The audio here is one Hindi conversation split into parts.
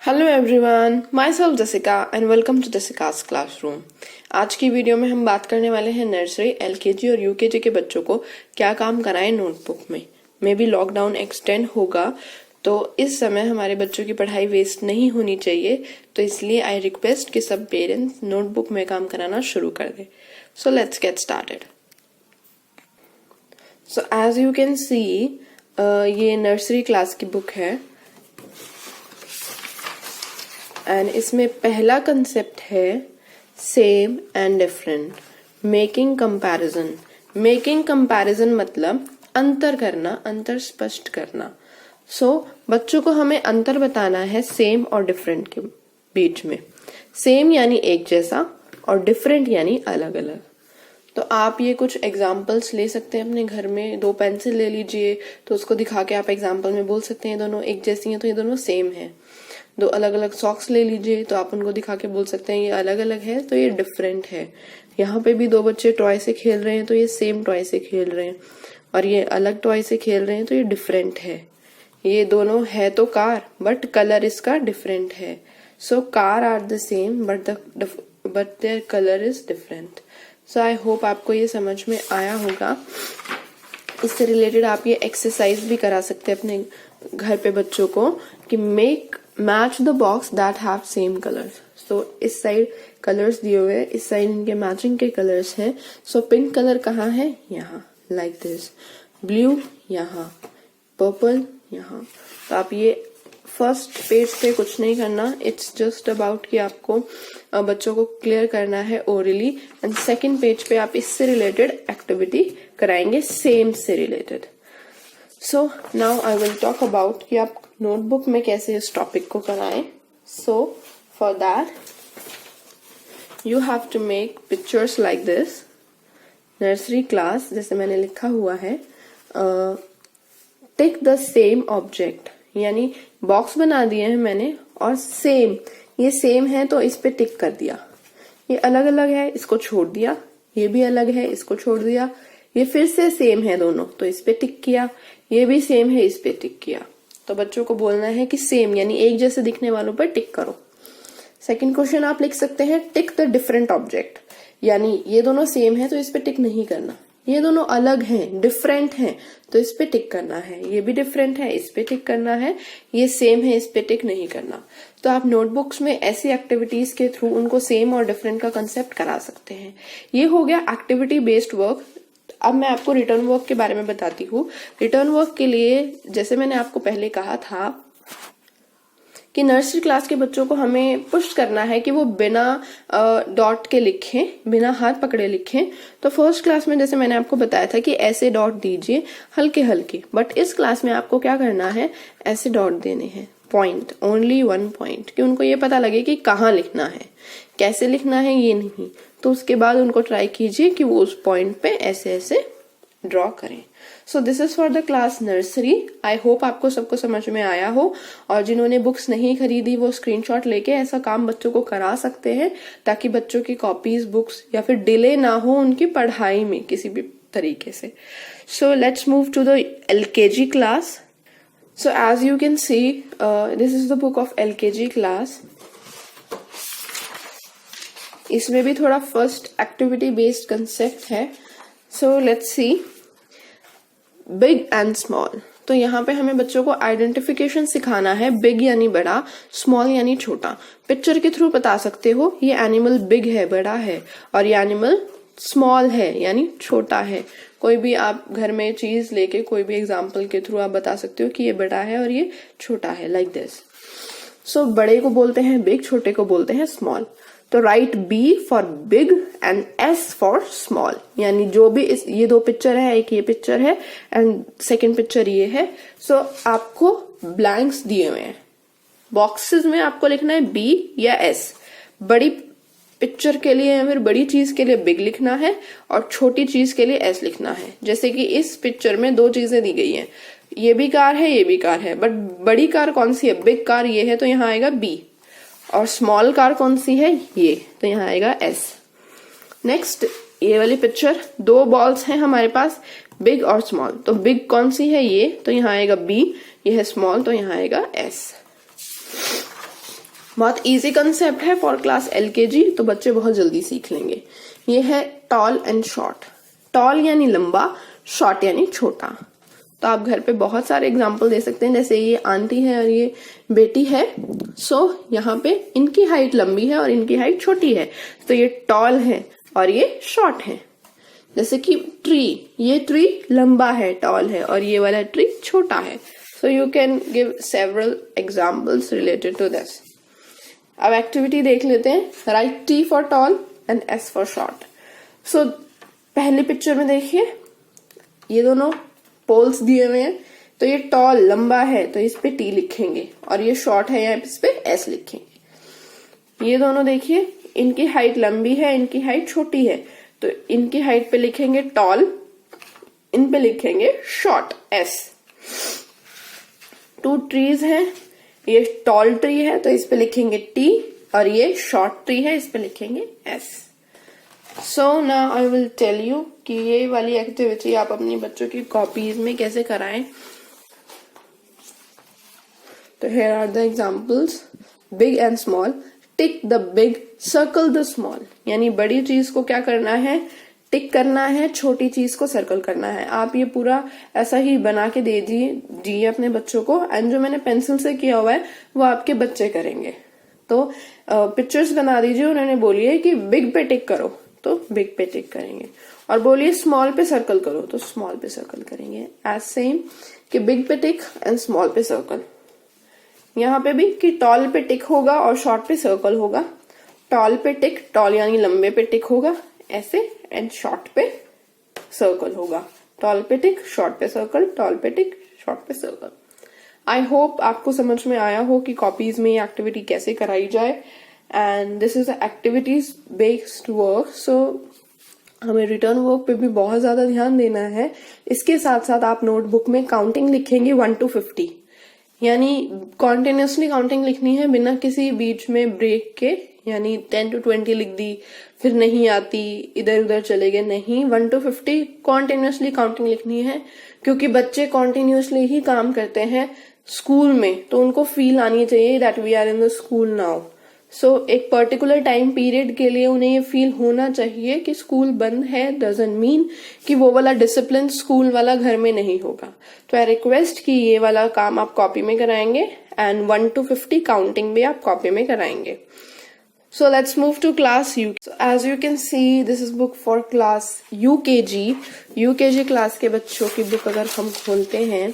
Hello everyone, myself Jessica and welcome to Jessica's classroom. आज की वीडियो में हम बात करने वाले हैं नर्सरी, एलकेजी और यूकेजी के बच्चों को क्या काम कराएं नोटबुक में। मे बी लॉकडाउन एक्सटेंड होगा तो इस समय हमारे बच्चों की पढ़ाई वेस्ट नहीं होनी चाहिए, तो इसलिए आई रिक्वेस्ट कि सब पेरेंट्स नोटबुक में काम कराना शुरू कर दें। So let's get started. So as you can see ये नर्सरी क्लास की बुक है एंड इसमें पहला कंसेप्ट है same and different, making comparison. Making comparison मतलब अंतर करना, अंतर स्पष्ट करना। बच्चों को हमें अंतर बताना है सेम और डिफरेंट के बीच में। सेम यानी एक जैसा और डिफरेंट यानी अलग अलग। तो आप ये कुछ एग्जाम्पल्स ले सकते हैं अपने घर में। 2 पेंसिल ले लीजिए तो उसको दिखा के आप एग्जाम्पल में बोल सकते हैं दोनों एक जैसी हैं तो ये दोनों सेम है। 2 अलग अलग सॉक्स ले लीजिए तो आप उनको दिखा के बोल सकते हैं ये अलग अलग है तो ये डिफरेंट है। यहाँ पे भी 2 बच्चे टॉय से खेल रहे हैं तो ये सेम टॉय से खेल रहे हैं, और ये अलग टॉय से खेल रहे हैं तो ये डिफरेंट है। ये दोनों है तो कार बट कलर इसका डिफरेंट है। So car are the same but their colour is different. So I hope आपको ये समझ में आया होगा। इससे रिलेटेड आप ये एक्सरसाइज भी करा सकते हैं अपने घर पे बच्चों को कि match the box that have same colours. So इस साइड कलर्स दिए हुए हैं, इस साइड इनके मैचिंग के कलर्स हैं। सो पिंक कलर कहाँ है? यहाँ, लाइक दिस। ब्लू यहाँ, पर्पल यहाँ। तो आप ये फर्स्ट पेज पे कुछ नहीं करना, इट्स जस्ट अबाउट कि आपको बच्चों को क्लियर करना है ओरली। एंड सेकंड पेज पे आप इससे रिलेटेड एक्टिविटी कराएंगे, सेम से related. So now I will talk about कि आप नोटबुक में कैसे इस टॉपिक को कराएं। So for that you have to make pictures like this. Nursery class जैसे मैंने लिखा हुआ है, टिक द सेम ऑब्जेक्ट, यानी बॉक्स बना दिए हैं मैंने और सेम, ये सेम है तो इस पे टिक कर दिया। ये अलग अलग है, इसको छोड़ दिया। ये भी अलग है, इसको छोड़ दिया। ये फिर से सेम है दोनों तो इस पे टिक किया। ये भी सेम है, इस पे टिक किया। तो बच्चों को बोलना है कि सेम यानी एक जैसे दिखने वालों पर टिक करो। सेकंड क्वेश्चन आप लिख सकते हैं टिक द डिफरेंट ऑब्जेक्ट, यानी ये दोनों सेम है तो इस पे टिक नहीं करना। ये दोनों अलग हैं, डिफरेंट हैं तो इस पे टिक करना है। ये भी डिफरेंट है, इस पे टिक करना है। ये सेम है, इस पे टिक नहीं करना। तो आप नोटबुक्स में ऐसी एक्टिविटीज के थ्रू उनको सेम और डिफरेंट का कंसेप्ट करा सकते हैं। ये हो गया एक्टिविटी बेस्ड वर्क। अब मैं आपको रिटर्न वर्क के बारे में बताती हूँ। रिटर्न वर्क के लिए जैसे मैंने आपको पहले कहा था कि नर्सरी क्लास के बच्चों को हमें पुश करना है कि वो बिना डॉट के लिखें, बिना हाथ पकड़े लिखें। तो फर्स्ट क्लास में जैसे मैंने आपको बताया था कि ऐसे डॉट दीजिए हल्के हल्के, बट इस क्लास में आपको क्या करना है, ऐसे डॉट देने हैं, पॉइंट, ओनली 1 पॉइंट, कि उनको ये पता लगे कि कहाँ लिखना है, कैसे लिखना है ये नहीं। तो उसके बाद उनको ट्राई कीजिए कि वो उस पॉइंट पे ऐसे ऐसे ड्रॉ करें। So this is for the class nursery. I hope आपको सबको समझ में आया हो, और जिन्होंने बुक्स नहीं खरीदी वो स्क्रीनशॉट लेके ऐसा काम बच्चों को करा सकते हैं ताकि बच्चों की कॉपीज, बुक्स या फिर डिले ना हो उनकी पढ़ाई में किसी भी तरीके से। So let's move to the LKG class. So as you can see this is the book of LKG class. इसमें भी थोड़ा फर्स्ट एक्टिविटी बेस्ड कंसेप्ट है। So let's see big and small. तो यहाँ पे हमें बच्चों को आइडेंटिफिकेशन सिखाना है, बिग यानी बड़ा, स्मॉल यानी छोटा। पिक्चर के थ्रू बता सकते हो ये एनिमल बिग है, बड़ा है, और ये एनिमल स्मॉल है यानी छोटा है। कोई भी आप घर में चीज लेके कोई भी एग्जाम्पल के थ्रू आप बता सकते हो कि ये बड़ा है और ये छोटा है, लाइक दिस। सो बड़े को बोलते हैं बिग, छोटे को बोलते हैं स्मॉल। तो write B for big and S for small, यानी जो भी ये 2 पिक्चर है, एक ये पिक्चर है एंड सेकंड पिक्चर ये है। सो आपको ब्लैंक्स दिए हुए हैं, बॉक्सेस में आपको लिखना है बी या एस। बड़ी पिक्चर के लिए या फिर बड़ी चीज के लिए बिग लिखना है और छोटी चीज के लिए एस लिखना है। जैसे कि इस पिक्चर में 2 चीजें दी गई हैं, ये भी कार है, ये भी कार है, बट बड़ी कार कौन सी है, बिग कार ये है तो यहाँ आएगा बी, और स्मॉल कार कौन सी है, ये, तो यहाँ आएगा एस। नेक्स्ट ये वाली पिक्चर, 2 बॉल्स हैं हमारे पास, बिग और स्मॉल। तो बिग कौन सी है, ये, तो यहाँ आएगा बी। ये है स्मॉल तो यहाँ आएगा एस। बहुत इजी कंसेप्ट है फॉर क्लास LKG, तो बच्चे बहुत जल्दी सीख लेंगे। ये है टॉल एंड शॉर्ट। टॉल यानी लंबा, शॉर्ट यानी छोटा। तो आप घर पे बहुत सारे एग्जाम्पल दे सकते हैं, जैसे ये आंटी है और ये बेटी है। सो यहाँ पे इनकी हाइट लंबी है और इनकी हाइट छोटी है, तो ये टॉल है और ये शॉर्ट है। जैसे कि ट्री, ये ट्री लंबा है, टॉल है, और ये वाला ट्री छोटा है। So you can give several examples related to this. अब एक्टिविटी देख लेते हैं। Write T for tall and S for short. So पहली पिक्चर में देखिए, ये दोनों पोल्स दिए हुए हैं। तो ये टॉल लंबा है तो इस पे T लिखेंगे, और ये शॉर्ट है यहाँ इस पे S लिखेंगे। ये दोनों देखिए, इनकी हाइट लंबी है, इनकी हाइट छोटी है, तो इनकी हाइट पे लिखेंगे टॉल, इन पे लिखेंगे शॉर्ट S। 2 ट्रीज हैं, ये टॉल ट्री है तो इस पे लिखेंगे T, और ये शॉर्ट ट्री है, इस पे लिखेंगे S। So now I will tell you कि ये वाली एक्टिविटी आप अपनी बच्चों की कॉपीज में कैसे कराएं। तो here are the examples, big and small, tick the big, circle the small। यानी बड़ी चीज को क्या करना है, टिक करना है, छोटी चीज को सर्कल करना है। आप ये पूरा ऐसा ही बना के दे दीजिए अपने बच्चों को, एंड जो मैंने पेंसिल से किया हुआ है वो आपके बच्चे करेंगे। तो पिक्चर्स बना दीजिए, उन्होंने बोलिए कि बिग पे टिक करो तो बिग पे टिक करेंगे, और बोलिए स्मॉल पे सर्कल करो तो स्मॉल पे सर्कल करेंगे। एज सेम कि बिग पे टिक एंड स्मॉल पे सर्कल। यहाँ पे भी कि टॉल पे टिक होगा और शॉर्ट पे सर्कल होगा। टॉल पे टिक, टॉल यानी लंबे पे टिक होगा ऐसे, एंड शॉर्ट पे सर्कल होगा। टॉल पे टिक, शॉर्ट पे सर्कल, टॉल पे टिक, शॉर्ट पे सर्कल। आई होप आपको समझ में आया हो कि कॉपीज में ये एक्टिविटी कैसे कराई जाए। And this is activities based work, so हमें रिटर्न वर्क पे भी बहुत ज्यादा ध्यान देना है। इसके साथ साथ आप नोटबुक में काउंटिंग लिखेंगे 1 to 50, यानी कॉन्टिन्यूसली काउंटिंग लिखनी है बिना किसी बीच में ब्रेक के। यानी 10 to 20 लिख दी, फिर नहीं आती, इधर उधर चले गए, नहीं, 1 to 50 कॉन्टिन्यूसली काउंटिंग लिखनी है। क्योंकि बच्चे कॉन्टिन्यूसली ही काम करते हैं स्कूल में, तो उनको फील आनी चाहिए that we are in the school now. So एक पर्टिकुलर टाइम पीरियड के लिए उन्हें ये फील होना चाहिए कि स्कूल बंद है, डजंट मीन कि वो वाला डिसिप्लिन स्कूल वाला घर में नहीं होगा। तो आई रिक्वेस्ट कि ये वाला काम आप कॉपी में कराएंगे, एंड 1 to 50 काउंटिंग भी आप कॉपी में कराएंगे। So let's move to class U. So as you can see, this is book for class UKG. UKG class के बच्चों की बुक अगर हम खोलते हैं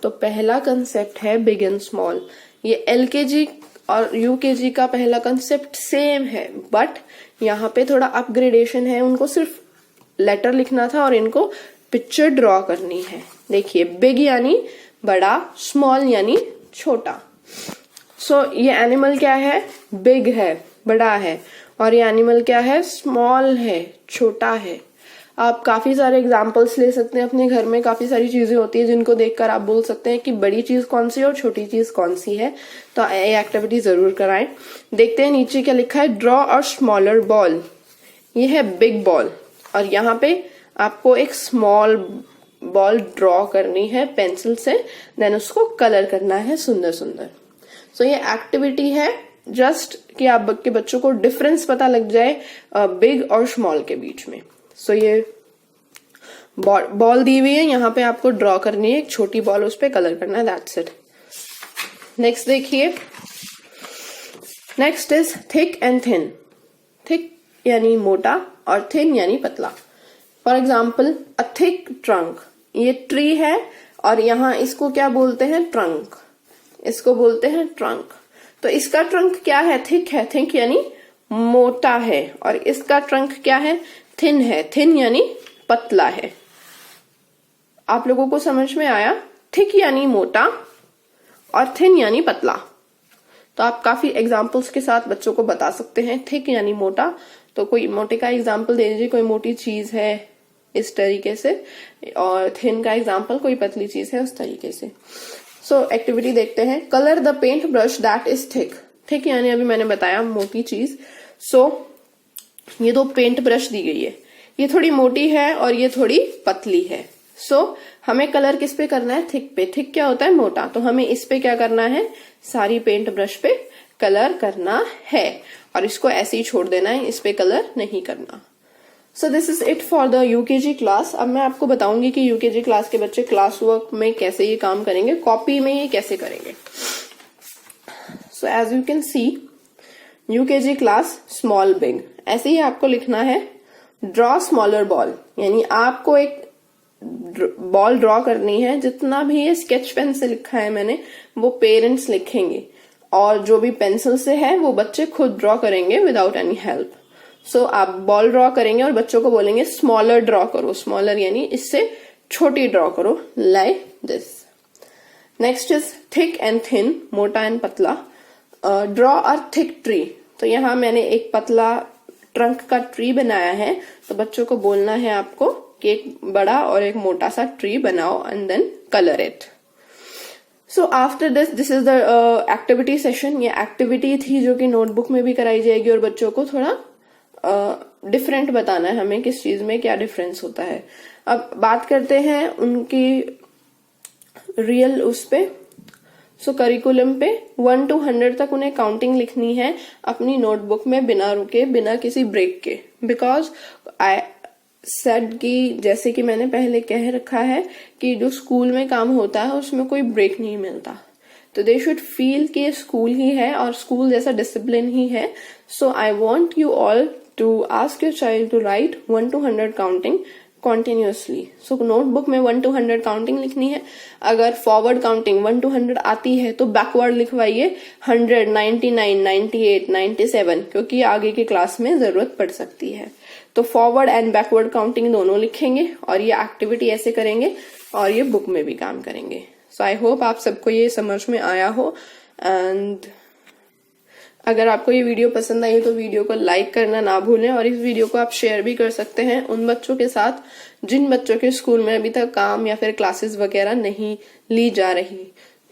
तो पहला कंसेप्ट है बिग एंड स्मॉल। ये LKG और UKG का पहला कंसेप्ट सेम है, बट यहाँ पे थोड़ा अपग्रेडेशन है। उनको सिर्फ लेटर लिखना था और इनको पिक्चर ड्रॉ करनी है। देखिए, बिग यानी बड़ा, स्मॉल यानी छोटा। सो ये एनिमल क्या है, बिग है, बड़ा है, और ये एनिमल क्या है, स्मॉल है, छोटा है। आप काफी सारे एग्जाम्पल्स ले सकते हैं अपने घर में। काफी सारी चीजें होती है जिनको देखकर आप बोल सकते हैं कि बड़ी चीज कौन सी है और छोटी चीज कौन सी है। तो ये एक्टिविटी जरूर कराएं। देखते हैं नीचे क्या लिखा है, ड्रॉ अ स्मॉलर बॉल। ये है बिग बॉल, और यहाँ पे आपको एक स्मॉल बॉल ड्रॉ करनी है पेंसिल से, देन उसको कलर करना है सुंदर सुंदर। सो ये एक्टिविटी है जस्ट कि आपके बच्चों को डिफरेंस पता लग जाए बिग और स्मॉल के बीच में। सो ये बॉल दी हुई है, यहाँ पे आपको ड्रॉ करनी है एक छोटी बॉल, उस पे कलर करना है, दैट्स इट। नेक्स्ट देखिए, next is thick and thin. Thick यानी मोटा और थिन यानी पतला। For example, a thick trunk. ये ट्री है और यहाँ इसको क्या बोलते हैं, ट्रंक। इसको बोलते हैं ट्रंक। तो इसका ट्रंक क्या है, थिक है, थिक यानी मोटा है, और इसका ट्रंक क्या है, थिन है, थिन यानी पतला है। आप लोगों को समझ में आया, थिक यानी मोटा और थिन यानी पतला। तो आप काफी एग्जाम्पल्स के साथ बच्चों को बता सकते हैं। थिक यानी मोटा, तो कोई मोटे का एग्जाम्पल दे दीजिए, कोई मोटी चीज है इस तरीके से, और थिन का एग्जाम्पल कोई पतली चीज है उस तरीके से। सो एक्टिविटी देखते हैं। Colour the paint brush that is thick. Thick यानी अभी मैंने बताया मोटी चीज। सो ये दो पेंट ब्रश दी गई है, ये थोड़ी मोटी है और ये थोड़ी पतली है। सो हमें कलर किस पे करना है, थिक पे। थिक क्या होता है, मोटा। तो हमें इस पे क्या करना है, सारी पेंट ब्रश पे कलर करना है और इसको ऐसे ही छोड़ देना है, इस पे कलर नहीं करना। So this is it for the UKG class. अब मैं आपको बताऊंगी कि यूकेजी क्लास के बच्चे क्लास वर्क में कैसे ये काम करेंगे, कॉपी में ये कैसे करेंगे। So as you can see UKG class small big, ऐसे ही आपको लिखना है ड्रॉ स्मॉलर बॉल, यानी आपको एक बॉल ड्रॉ करनी है। जितना भी ये स्केच पेन से लिखा है मैंने वो पेरेंट्स लिखेंगे और जो भी पेंसिल से है वो बच्चे खुद ड्रॉ करेंगे विदाउट एनी हेल्प। सो आप बॉल ड्रॉ करेंगे और बच्चों को बोलेंगे स्मॉलर ड्रॉ करो, स्मॉलर यानी इससे छोटी ड्रॉ करो, like this. Next is thick and thin, मोटा एंड पतला। ड्रॉ अ थिक ट्री, तो यहाँ मैंने एक पतला ट्रंक का ट्री बनाया है, तो बच्चों को बोलना है आपको कि एक बड़ा और एक मोटा सा ट्री बनाओ and then colour it. So after this is the activity session. ये एक्टिविटी थी जो कि नोटबुक में भी कराई जाएगी और बच्चों को थोड़ा डिफरेंट बताना है हमें किस चीज में क्या डिफरेंस होता है। अब बात करते हैं उनकी रियल उस पे। सो करिकुलम पे 1 to 100 तक उन्हें काउंटिंग लिखनी है अपनी नोटबुक में बिना रुके, बिना किसी ब्रेक के। बिकॉज आई सेड कि जैसे कि मैंने पहले कह रखा है कि जो स्कूल में काम होता है उसमें कोई ब्रेक नहीं मिलता, तो दे शुड फील कि स्कूल ही है और स्कूल जैसा डिसिप्लिन ही है। So I want you all to ask your child to write 1 to 100 counting continuously. So notebook में 1 to 100 काउंटिंग लिखनी है। अगर फॉरवर्ड काउंटिंग 1 to 100 आती है तो बैकवर्ड लिखवाइए 100, 99, 98, 97, क्योंकि आगे की क्लास में जरूरत पड़ सकती है। तो फॉरवर्ड एंड बैकवर्ड काउंटिंग दोनों लिखेंगे और ये एक्टिविटी ऐसे करेंगे और ये बुक में भी काम करेंगे। सो आई होप आप सबको ये समझ में आया हो। एंड अगर आपको ये वीडियो पसंद आई तो वीडियो को लाइक करना ना भूलें और इस वीडियो को आप शेयर भी कर सकते हैं उन बच्चों के साथ जिन बच्चों के स्कूल में अभी तक काम या फिर क्लासेस वगैरह नहीं ली जा रही।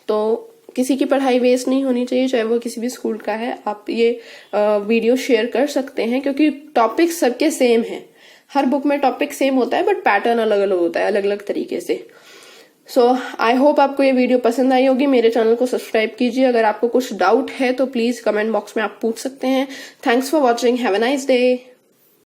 तो किसी की पढ़ाई वेस्ट नहीं होनी चाहिए, चाहे वो किसी भी स्कूल का है। आप ये वीडियो शेयर कर सकते हैं क्योंकि टॉपिक सबके सेम है। हर बुक में टॉपिक सेम होता है बट पैटर्न अलग अलग होता है, अलग अलग तरीके से। सो आई होप आपको ये वीडियो पसंद आई होगी। मेरे चैनल को सब्सक्राइब कीजिए। अगर आपको कुछ डाउट है तो प्लीज कमेंट बॉक्स में आप पूछ सकते हैं। Thanks for watching, have a nice day.